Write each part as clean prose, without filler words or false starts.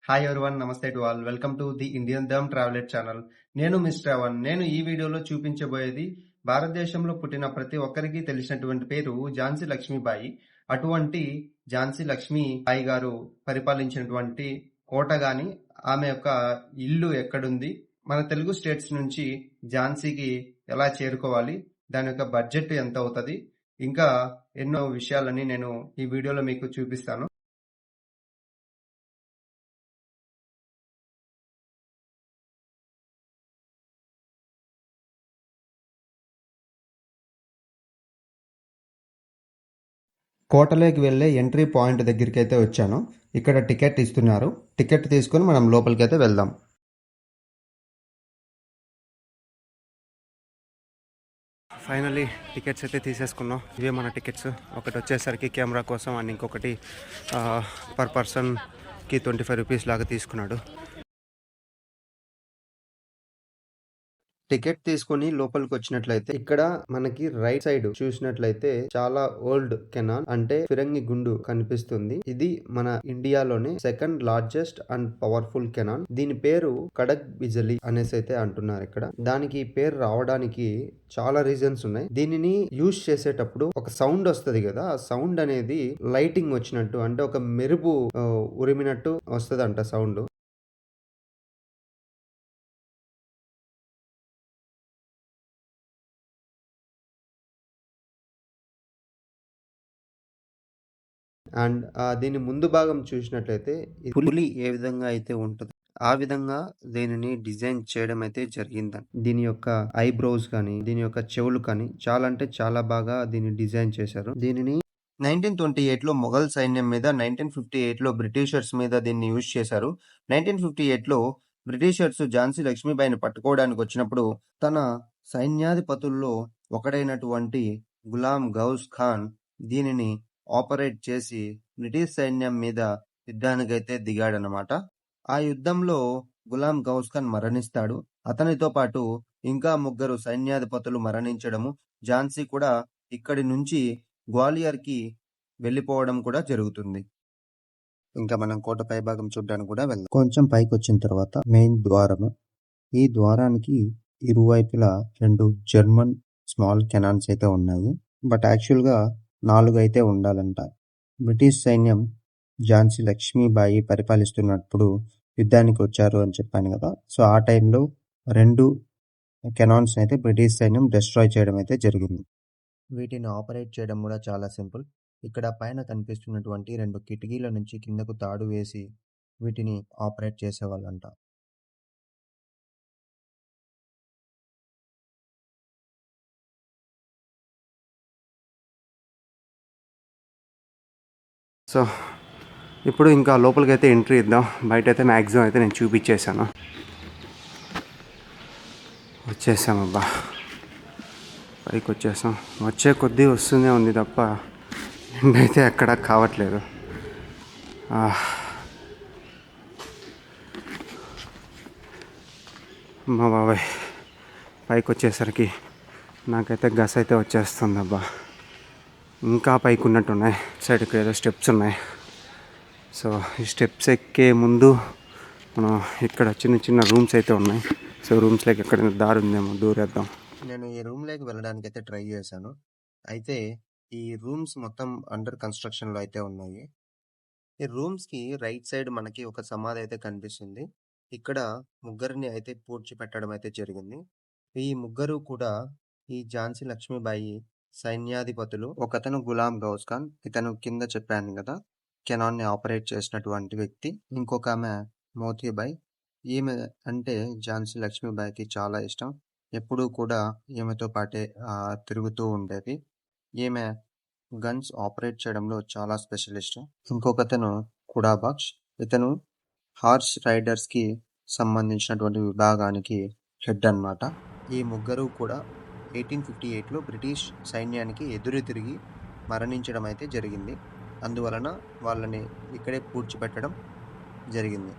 Hi everyone, నమస్తే to all. Welcome to the Indian dumb traveller channel. నేను mister Avan. నేను ఈ వీడియోలో చూపించబోయేది భారతదేశంలో పుట్టిన ప్రతి ఒక్కరికి తెలిసినటువంటి పేరు ఝాన్సీ లక్ష్మీబాయి. అటువంటి ఝాన్సీ లక్ష్మీబాయి గారు పరిపాలించినటువంటి కోట గాని, ఆమె యొక్క ఇల్లు ఎక్కడుంది, మన తెలుగు స్టేట్స్ నుంచి ఝాన్సీకి ఎలా చేరుకోవాలి, దాని యొక్క బడ్జెట్ ఎంత అవుతుంది, ఇంకా ఎన్నో విషయాలని నేను ఈ వీడియోలో మీకు చూపిస్తాను. కోటలోకి వెళ్ళే ఎంట్రీ పాయింట్ దగ్గరికి అయితే వచ్చాను. ఇక్కడ టికెట్ ఇస్తున్నారు. టికెట్ తీసుకుని మనం లోపలికి అయితే వెళ్దాం. ఫైనల్లీ టికెట్స్ అయితే తీసేసుకున్నాం. ఇవే మన టికెట్స్. ఒకటి వచ్చేసరికి కెమెరా కోసం అండ్ ఇంకొకటి పర్ పర్సన్కి 25 రూపీస్ లాగా తీసుకున్నాడు. టికెట్ తీసుకుని లోపలికి వచ్చినట్లయితే ఇక్కడ మనకి రైట్ సైడ్ చూసినట్లయితే చాలా ఓల్డ్ కెనాల్ అంటే ఫిరంగి గుండు కనిపిస్తుంది. ఇది మన ఇండియాలోనే second largest and powerful canal. దీని పేరు కడక్ బిజలి అనేసి అయితే అంటున్నారు. ఇక్కడ దానికి పేరు రావడానికి చాలా రీజన్స్ ఉన్నాయి. దీనిని యూజ్ చేసేటప్పుడు ఒక సౌండ్ వస్తుంది కదా, ఆ సౌండ్ అనేది లైటింగ్ వచ్చినట్టు, అంటే ఒక మెరుపు ఉరిమినట్టు వస్తుంది అంట సౌండ్. అండ్ దీని ముందు భాగం చూసినట్లయితే పులి ఏ విధంగా అయితే ఉంటుంది ఆ విధంగా దీనిని డిజైన్ చేయడం అయితే జరిగిందండి. దీని యొక్క ఐబ్రోస్ కానీ, దీని యొక్క చెవులు కానీ చాలా అంటే చాలా బాగా దీన్ని డిజైన్ చేశారు. దీనిని 1928లో మొఘల్ సైన్యం మీద, 1958లో బ్రిటిషర్స్ మీద దీన్ని యూజ్ చేశారు. 1958లో బ్రిటిషర్స్ ఝాన్సీ లక్ష్మీబాయిని పట్టుకోవడానికి వచ్చినప్పుడు తన సైన్యాధిపతుల్లో ఒకడైనటువంటి గులాం గౌస్ ఖాన్ దీనిని ఆపరేట్ చేసి బ్రిటిష్ సైన్యం మీద యుద్ధానికైతే దిగాడనమాట. ఆ యుద్ధంలో గులాం గౌస్ ఖాన్ మరణిస్తాడు. అతనితో పాటు ఇంకా 3 సైన్యాధిపతులు మరణించడము, ఝాన్సీ కూడా ఇక్కడి నుంచి గ్వాలియర్కి వెళ్ళిపోవడం కూడా జరుగుతుంది. ఇంకా మనం కోట పై భాగం చూడడానికి కూడా వెళ్దాం. కొంచెం పైకి వచ్చిన తర్వాత మెయిన్ ద్వారము. ఈ ద్వారానికి ఇరువైపులా 2 జర్మన్ స్మాల్ కెనాన్స్ అయితే ఉన్నాయి. బట్ యాక్చువల్గా 4 అయితే ఉండాలంట. బ్రిటిష్ సైన్యం ఝాన్సీ లక్ష్మీబాయి పరిపాలిస్తున్నప్పుడు యుద్ధానికి వచ్చారు అని చెప్పాను కదా. సో ఆ టైంలో 2 కెనాన్స్ అయితే బ్రిటిష్ సైన్యం డిస్ట్రాయ్ చేయడం అయితే జరిగింది. వీటిని ఆపరేట్ చేయడం కూడా చాలా సింపుల్. ఇక్కడ పైన కనిపిస్తున్నటువంటి 2 కిటికీల నుంచి కిందకు తాడు వేసి వీటిని ఆపరేట్ చేసేవాళ్ళంట. సో ఇప్పుడు ఇంకా లోపలికి అయితే ఎంట్రీ ఇద్దాం. బయట అయితే మ్యాక్సిమం అయితే నేను చూపించేశాను. వచ్చేసామబ్బా, పైకి వచ్చేసాం. వచ్చే కొద్దీ వస్తూనే ఉంది తప్ప ఎండైతే ఎక్కడ కావట్లేదు. మా బాబాయ్, పైకి వచ్చేసరికి నాకైతే గస అయితే వచ్చేస్తుంది అబ్బా. ఇంకా పైకి ఉన్నట్టున్నాయి. సైడ్కి ఏదో స్టెప్స్ ఉన్నాయి. సో ఈ స్టెప్స్ ఎక్కే ముందు మనం ఇక్కడ చిన్న చిన్న రూమ్స్ అయితే ఉన్నాయి. సో రూమ్స్లోకి ఎక్కడైనా దారి ఉందేమో దూరేద్దాం. నేను ఈ రూమ్లోకి వెళ్ళడానికి అయితే ట్రై చేశాను. అయితే ఈ రూమ్స్ మొత్తం అండర్ కన్స్ట్రక్షన్లో అయితే ఉన్నాయి. ఈ రూమ్స్కి రైట్ సైడ్ మనకి ఒక సమాధి అయితే కనిపిస్తుంది. ఇక్కడ 3 అయితే పూడ్చి పెట్టడం అయితే జరిగింది. ఈ 3 కూడా ఈ ఝాన్సీ లక్ష్మీబాయి సైన్యాధిపతులు. ఒకతను గులాం గౌస్ ఖాన్, ఇతను కింద చెప్పాను కదా కెనాన్ని ఆపరేట్ చేసినటువంటి వ్యక్తి. ఇంకొక ఆమె మోతీబాయి. ఈమె అంటే ఝాన్సీ లక్ష్మీబాయికి చాలా ఇష్టం. ఎప్పుడూ కూడా ఈమెతో పాటే తిరుగుతూ ఉండేది. ఈమె గన్స్ ఆపరేట్ చేయడంలో చాలా స్పెషలిస్ట్. ఇంకొకతను కుడాబాక్ష్. ఇతను హార్స్ రైడర్స్కి సంబంధించినటువంటి విభాగానికి హెడ్ అన్నమాట. ఈ 3 కూడా 1858లో బ్రిటిష్ సైన్యానికి ఎదురు తిరిగి మరణించడం అయితే జరిగింది. అందువలన వాళ్ళని ఇక్కడే పూడ్చిపెట్టడం జరిగింది.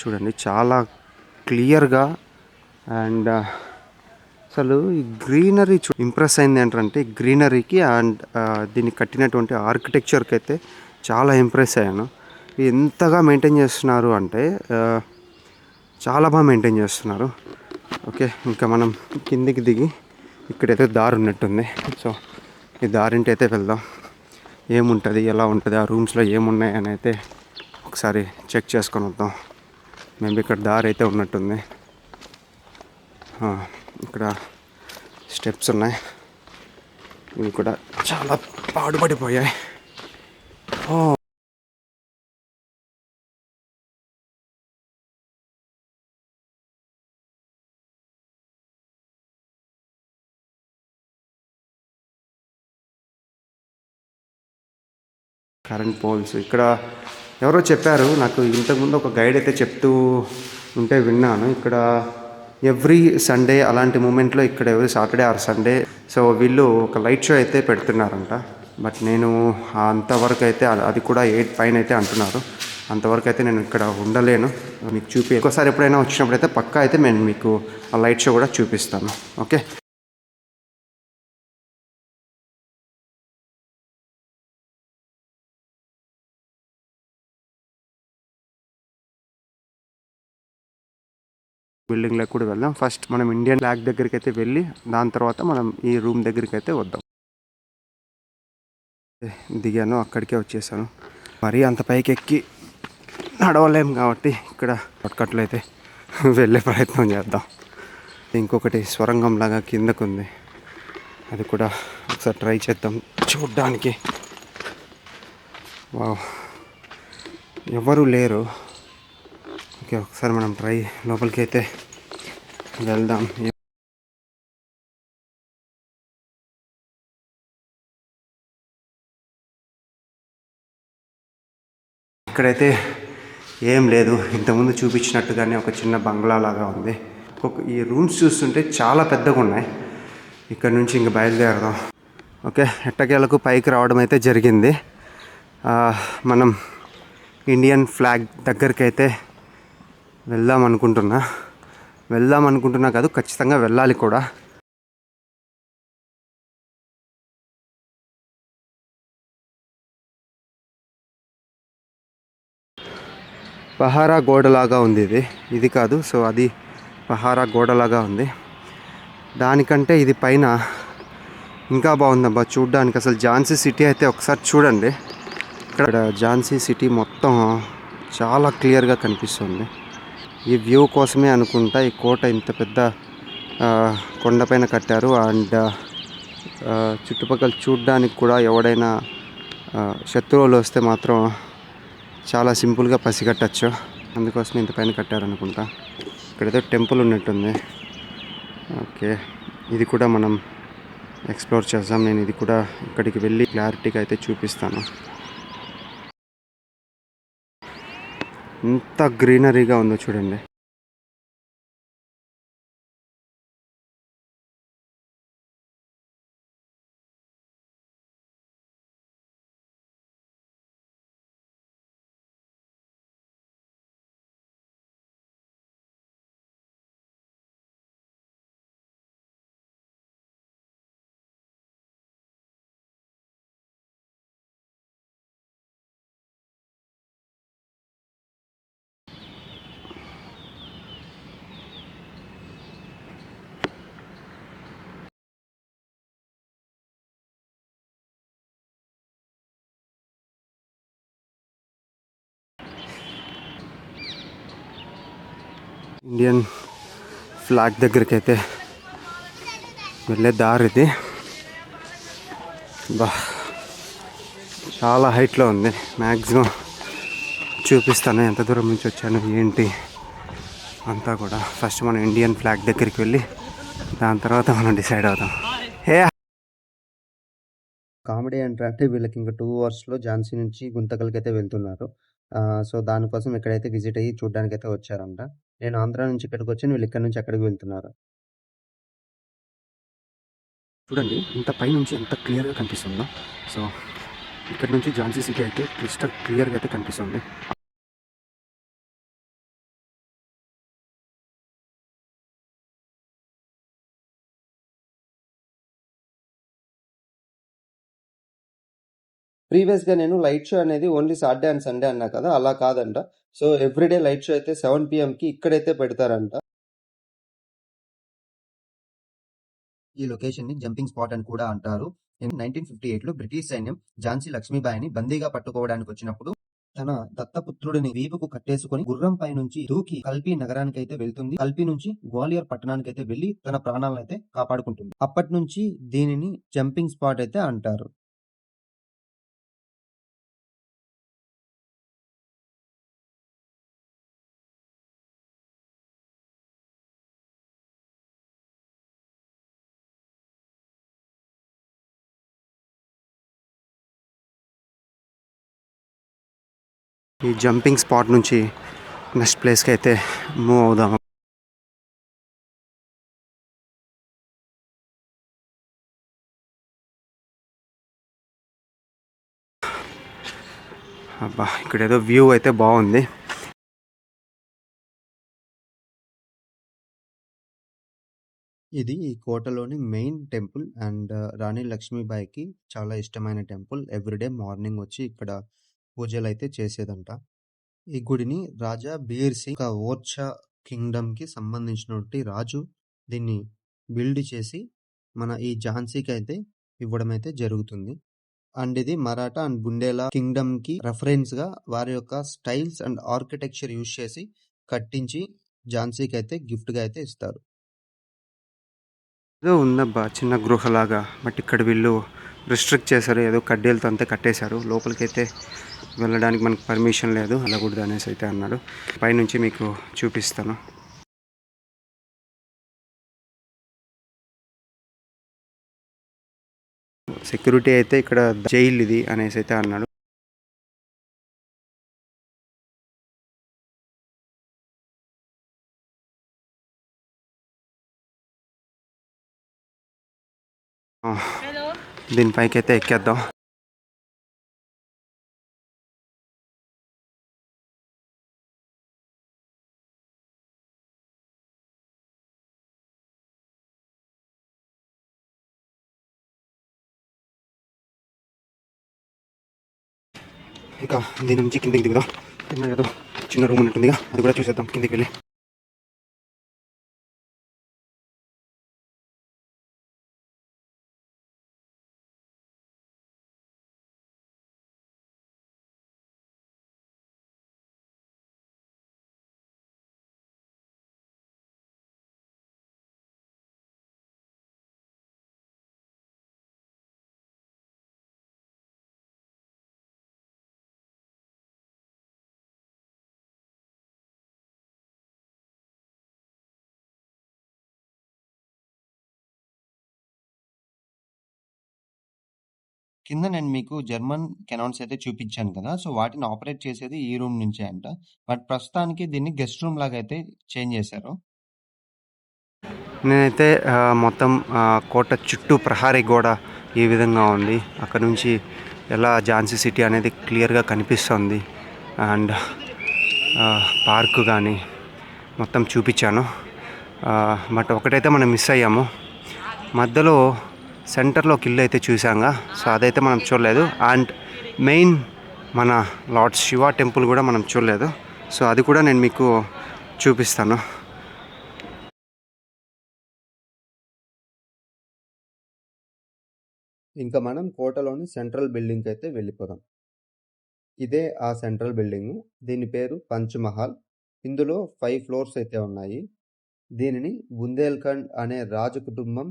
చూడండి చాలా క్లియర్గా. అండ్ అసలు ఈ గ్రీనరీ ఇంప్రెస్ అయింది ఏంటంటే గ్రీనరీకి అండ్ దీన్ని కట్టినటువంటి ఆర్కిటెక్చర్కి అయితే చాలా ఇంప్రెస్ అయ్యాను. ఎంతగా మెయింటైన్ చేస్తున్నారు అంటే చాలా బాగా మెయింటైన్ చేస్తున్నారు. ఓకే, ఇంకా మనం కిందికి దిగి ఇక్కడైతే దారి ఉన్నట్టుంది. సో ఈ దారింటి అయితే వెళ్దాం. ఏముంటుంది, ఎలా ఉంటుంది, ఆ రూమ్స్లో ఏమున్నాయి అని అయితే ఒకసారి చెక్ చేసుకొని వద్దాం. మేబీ ఇక్కడ దారి అయితే ఉన్నట్టుంది. ఇక్కడ స్టెప్స్ ఉన్నాయి, ఇవి కూడా చాలా పాడుపడిపోయాయి. కరెంట్ పోల్స్ ఇక్కడ ఎవరో చెప్పారు నాకు ఇంతకుముందు, ఒక గైడ్ అయితే చెప్తూ ఉంటే విన్నాను. ఇక్కడ ఎవ్రీ సండే అలాంటి మూమెంట్లో ఇక్కడ every Saturday or Sunday so వీళ్ళు ఒక లైట్ షో అయితే పెడుతున్నారంట. బట్ నేను అంతవరకు అయితే, అది కూడా 8 పైన అయితే అంటున్నారు. అంతవరకు అయితే నేను ఇక్కడ ఉండలేను. మీకు ఒకసారి ఎప్పుడైనా వచ్చినప్పుడు అయితే పక్కా అయితే నేను మీకు ఆ లైట్ షో కూడా చూపిస్తాను. ఓకే, బిల్డింగ్లో కూడా వెళ్దాం. ఫస్ట్ మనం ఇండియన్ ఫ్లాగ్ దగ్గరికి అయితే వెళ్ళి దాని తర్వాత మనం ఈ రూమ్ దగ్గరికి అయితే వద్దాం. దిగాను, అక్కడికే వచ్చేసాను. మరీ అంత పైకి ఎక్కి నడవలేం కాబట్టి ఇక్కడ షార్ట్కట్లో అయితే వెళ్ళే ప్రయత్నం చేద్దాం. ఇంకొకటి స్వరంగం లాగా కిందకు ఉంది, అది కూడా ఒకసారి ట్రై చేద్దాం చూడ్డానికి. వావ్, ఎవరు లేరు. ఓకే, ఒకసారి మనం లోపలికి అయితే వెళ్దాం. ఇక్కడైతే ఏం లేదు, ఇంతకుముందు చూపించినట్టుగానే ఒక చిన్న బంగ్లా లాగా ఉంది. ఈ రూమ్స్ చూస్తుంటే చాలా పెద్దగా ఉన్నాయి. ఇక్కడ నుంచి ఇంక బయలుదేరదాం. ఓకే, ఎట్టకేలకు పైకి రావడం అయితే జరిగింది. మనం ఇండియన్ ఫ్లాగ్ దగ్గరికి అయితే వెళ్దాం అనుకుంటున్నా కాదు, ఖచ్చితంగా వెళ్ళాలి కూడా. పహారా గోడలాగా ఉంది ఇది కాదు. సో అది పహారా గోడలాగా ఉంది. దానికంటే ఇది పైన ఇంకా బాగుందబ్బా చూడ్డానికి. అసలు ఝాన్సీ సిటీ అయితే ఒకసారి చూడండి. ఇక్కడ ఝాన్సీ సిటీ మొత్తం చాలా క్లియర్గా కనిపిస్తుంది. ఈ వ్యూ కోసమే అనుకుంటా ఈ కోట ఇంత పెద్ద కొండపైన కట్టారు. అండ్ చుట్టుపక్కల చూడ్డానికి కూడా ఎవడైనా శత్రువులు వస్తే మాత్రం చాలా సింపుల్గా పసిగట్టచ్చు. అందుకోసమే ఇంత పైన కట్టారనుకుంటా. ఇక్కడైతే టెంపుల్ ఉన్నట్టుంది. ఓకే, ఇది కూడా మనం ఎక్స్ప్లోర్ చేద్దాం. నేను ఇది కూడా ఇక్కడికి వెళ్ళి క్లారిటీగా అయితే చూపిస్తాను. ఎంత గ్రీనరీగా ఉందో చూడండి. ఇండియన్ ఫ్లాగ్ దగ్గరికి అయితే వెళ్ళే దారి ఇది. చాలా హైట్లో ఉంది. మ్యాక్సిమం చూపిస్తాను ఎంత దూరం నుంచి వచ్చాను ఏంటి అంతా కూడా. ఫస్ట్ మనం ఇండియన్ ఫ్లాగ్ దగ్గరికి వెళ్ళి దాని తర్వాత మనం డిసైడ్ అవుదాం. కామెడీ ఏంటంటే వీళ్ళకి ఇంకా 2 అవర్స్లో ఝాన్సీ నుంచి గుంతకల్కి అయితే వెళ్తున్నారు. సో దానికోసం ఇక్కడైతే విజిట్ అయ్యి చూడడానికి అయితే వచ్చారంట. నేను ఆంధ్ర నుంచి ఇక్కడికి వచ్చి వీళ్ళు ఇక్కడ నుంచి ఎక్కడికి వెళ్తున్నారు. చూడండి ఇంత పై నుంచి ఎంత క్లియర్గా కనిపిస్తుందో. సో ఇక్కడ నుంచి ఝాన్సీ సిటీ అయితే క్లియర్గా అయితే కనిపిస్తుంది. ప్రీవియస్‌గా నేను లైట్ షో అనేది ఓన్లీ సాటర్‌డే అండ్ సండే అన్నా కదా! అలా కాదంట. సో, ఎవ్రీడే లైట్ షో అయితే 7 పీఎంకి ఇక్కడైతే పెడతారంట. ఈ లొకేషన్‌ని జంపింగ్ స్పాట్ అని కూడా అంటారు. 1958లో బ్రిటిష్ సైన్యం ఝాన్సీ లక్ష్మీబాయిని బందీగా పట్టుకోవడానికొచ్చినప్పుడు తన దత్తపుత్రుడిని వీపుకు కట్టేసుకొని గుర్రంపై నుంచి దూకి కల్పీ నగరానికైతే వెళ్తుంది. కల్పీ నుంచి గ్వాలియర్ పట్టణానికైతే వెళ్లి తన ప్రాణాలనైతే కాపాడుకుంటుంది. అప్పటినుంచి దీనిని జంపింగ్ స్పాట్ అయితే అంటారు. ఈ జంపింగ్ స్పాట్ నుంచి నెక్స్ట్ ప్లేస్‌కి అయితే మూవ్ అవుదాం. అబ్బా! ఇక్కడేదో వ్యూ అయితే బాగుంది. ఇది ఈ కోటలోని మెయిన్ టెంపుల్ అండ్ రాణి లక్ష్మీబాయికి చాలా ఇష్టమైన టెంపుల్. ఎవ్రీడే మార్నింగ్ వచ్చి ఇక్కడ పూజలైతే చేసేదంట. ఈ గుడిని రాజా బీర్ సింగ్ ఓర్చా కింగ్డమ్‌కి సంబంధించినటువంటి రాజు దీన్ని బిల్డ్ చేసి మన ఈ ఝాన్సీకి అయితే ఇవ్వడం అయితే జరుగుతుంది. అండ్ ఇది మరాఠా అండ్ బుండేలా కింగ్డమ్‌కి రెఫరెన్స్‌గా వారి యొక్క స్టైల్స్ అండ్ ఆర్కిటెక్చర్ యూజ్ చేసి కట్టించి ఝాన్సీకి అయితే గిఫ్ట్‌గా అయితే ఇస్తారు. ఏదో ఉందబ్బా చిన్న గృహలాగా. బట్ ఇక్కడ వీళ్ళు రిస్ట్రిక్ట్ చేశారు. ఏదో కడ్డీలతో అంతే కట్టేశారు. లోపలికైతే వెళ్ళడానికి మనకు పర్మిషన్ లేదు. వెళ్ళకూడదు అనేసి అయితే అన్నాడు. పైనుంచి మీకు చూపిస్తాను. సెక్యూరిటీ అయితే ఇక్కడ జైలు ఇది అనేసి అయితే అన్నాడు. దీనిపైకి అయితే ఎక్కేద్దాం. ఇక దీని నుంచి కిందికి దిగుదాం. కింద ఏదో చిన్న రూమ్ ఉంటుందిగా, అది కూడా చూసేద్దాం కిందికి వెళ్ళి. కింద నేను మీకు జర్మన్ కెనాన్స్ అయితే చూపించాను కదా! సో, వాటిని ఆపరేట్ చేసేది ఈ రూమ్ నుంచే అంట. బట్ ప్రస్తుతానికి దీన్ని గెస్ట్ రూమ్ లాగా అయితే చేంజ్ చేశారు. నేనైతే మొత్తం కోట చుట్టూ ప్రహరీ గోడ ఈ విధంగా ఉంది. అక్కడ నుంచి ఎలా ఝాన్సీ సిటీ అనేది క్లియర్గా కనిపిస్తుంది. అండ్ పార్కు కానీ మొత్తం చూపించాను. బట్ ఒకటైతే మనం మిస్ అయ్యాము. మధ్యలో సెంటర్లోకి ఇల్లు అయితే చూసాంగా, సో అదైతే మనం చూడలేదు. అండ్ మెయిన్ మన లార్డ్ శివ టెంపుల్ కూడా మనం చూడలేదు. సో అది కూడా నేను మీకు చూపిస్తాను. ఇంకా మనం కోటలోని సెంట్రల్ బిల్డింగ్కి అయితే వెళ్ళిపోదాం. ఇదే ఆ సెంట్రల్ బిల్డింగు. దీని పేరు పంచ్మహల్. ఇందులో 5 ఫ్లోర్స్ అయితే ఉన్నాయి. దీనిని బుందేల్ఖండ్ అనే రాజ కుటుంబం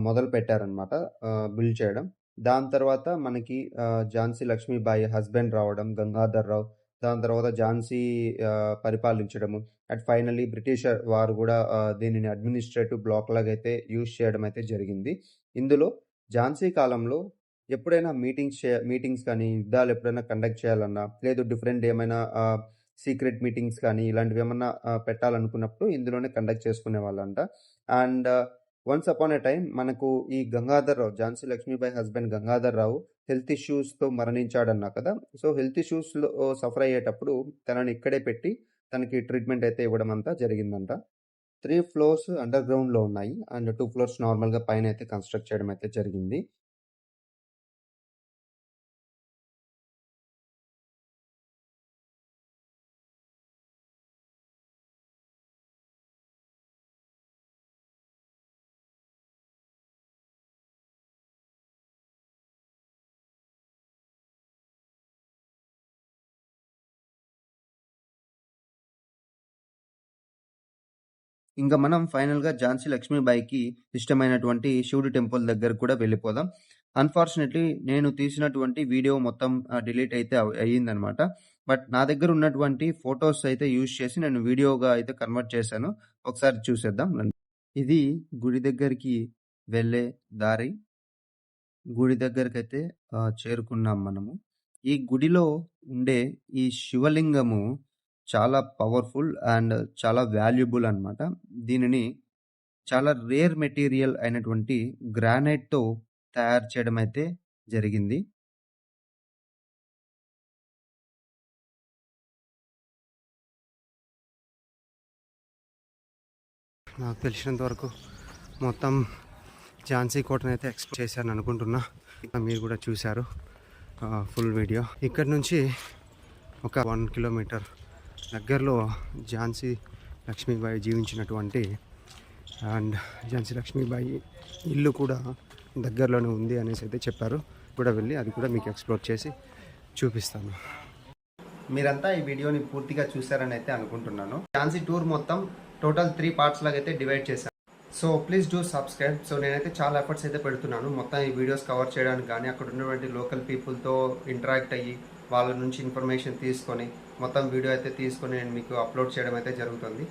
మొదలుపెట్టారనమాట బిల్డ్ చేయడం. దాని తర్వాత మనకి ఝాన్సీ లక్ష్మీబాయి హస్బెండ్ రావడం, గంగాధర్ రావు. దాని తర్వాత ఝాన్సీ పరిపాలించడము. అండ్ ఫైనల్లీ బ్రిటిషర్ వారు కూడా దీనిని అడ్మినిస్ట్రేటివ్ బ్లాక్ లాగా అయితే యూజ్ చేయడం అయితే జరిగింది. ఇందులో ఝాన్సీ కాలంలో ఎప్పుడైనా మీటింగ్స్ కానీ, యుద్ధాలు ఎప్పుడైనా కండక్ట్ చేయాలన్నా, లేదు డిఫరెంట్ ఏమైనా సీక్రెట్ మీటింగ్స్ కానీ ఇలాంటివి ఏమన్నా పెట్టాలనుకున్నప్పుడు ఇందులోనే కండక్ట్ చేసుకునేవాళ్ళంట. And once upon a time మనకు ఈ గంగాధర్ రావు, ఝాన్సీ లక్ష్మీబాయి హస్బెండ్ గంగాధర్ రావు హెల్త్ ఇష్యూస్తో మరణించాడన్నా కదా! సో హెల్త్ ఇష్యూస్లో సఫర్ అయ్యేటప్పుడు తనని ఇక్కడే పెట్టి తనకి ట్రీట్మెంట్ అయితే ఇవ్వడం అంతా జరిగిందంట. 3 ఫ్లోర్స్ అండర్ గ్రౌండ్లో ఉన్నాయి. అండ్ 2 ఫ్లోర్స్ నార్మల్గా పైన అయితే కన్స్ట్రక్ట్ చేయడం అయితే జరిగింది. ఇంక మనం ఫైనల్‌గా ఝాన్సీ లక్ష్మీబాయికి ఇష్టమైనటువంటి శివుడి టెంపుల్ దగ్గరకు కూడా వెళ్ళిపోదాం. అన్‌ఫార్చునేట్‌లీ నేను తీసినటువంటి వీడియో మొత్తం డిలీట్ అయితే అయ్యిందనమాట. బట్ నా దగ్గర ఉన్నటువంటి ఫోటోస్ అయితే యూజ్ చేసి నేను వీడియోగా అయితే కన్వర్ట్ చేశాను. ఒకసారి చూసేద్దాం రండి. ఇది గుడి దగ్గరికి వెళ్ళే దారి. గుడి దగ్గరకైతే చేరుకున్నాం మనము. ఈ గుడిలో ఉండే ఈ శివలింగము చాలా పవర్‌ఫుల్ అండ్ చాలా వాల్యుబుల్ అనమాట. దీనిని చాలా రేర్ మెటీరియల్ అయినటువంటి గ్రానైట్‌తో తయారు చేయడం అయితే జరిగింది. నాకు తెలిసినంత వరకు మొత్తం ఝాన్సీ కోటనైతే ఎక్స్‌ప్లోర్ చేశాననుకుంటున్నా. మీరు కూడా చూశారు ఫుల్ వీడియో. ఇక్కడి నుంచి ఒక 1 కిలోమీటర్ దగ్గరలో ఝాన్సీ లక్ష్మీబాయి జీవించినటువంటి అండ్ ఝాన్సీ లక్ష్మీబాయి ఇల్లు కూడా దగ్గరలోనే ఉంది అనేసి అయితే చెప్పారు. కూడా వెళ్ళి అది కూడా మీకు ఎక్స్‌ప్లోర్ చేసి చూపిస్తాను. మీరంతా ఈ వీడియోని పూర్తిగా చూసారని అయితే అనుకుంటున్నాను. ఝాన్సీ టూర్ మొత్తం టోటల్ 3 పార్ట్స్ లాగా అయితే డివైడ్ చేశాను. So please do subscribe. So నేనైతే చాలా ఎఫర్ట్స్ అయితే పెడుతున్నాను మొత్తం ఈ వీడియోస్ కవర్ చేయడానికి కానీ, అక్కడ ఉన్నటువంటి లోకల్ పీపుల్తో ఇంటరాక్ట్ అయ్యి వాళ్ళ నుంచి ఇన్ఫర్మేషన్ తీసుకొని మొత్తం వీడియో అయితే తీసుకొని నేను మీకు అప్లోడ్ చేయడం అయితే జరుగుతుంది.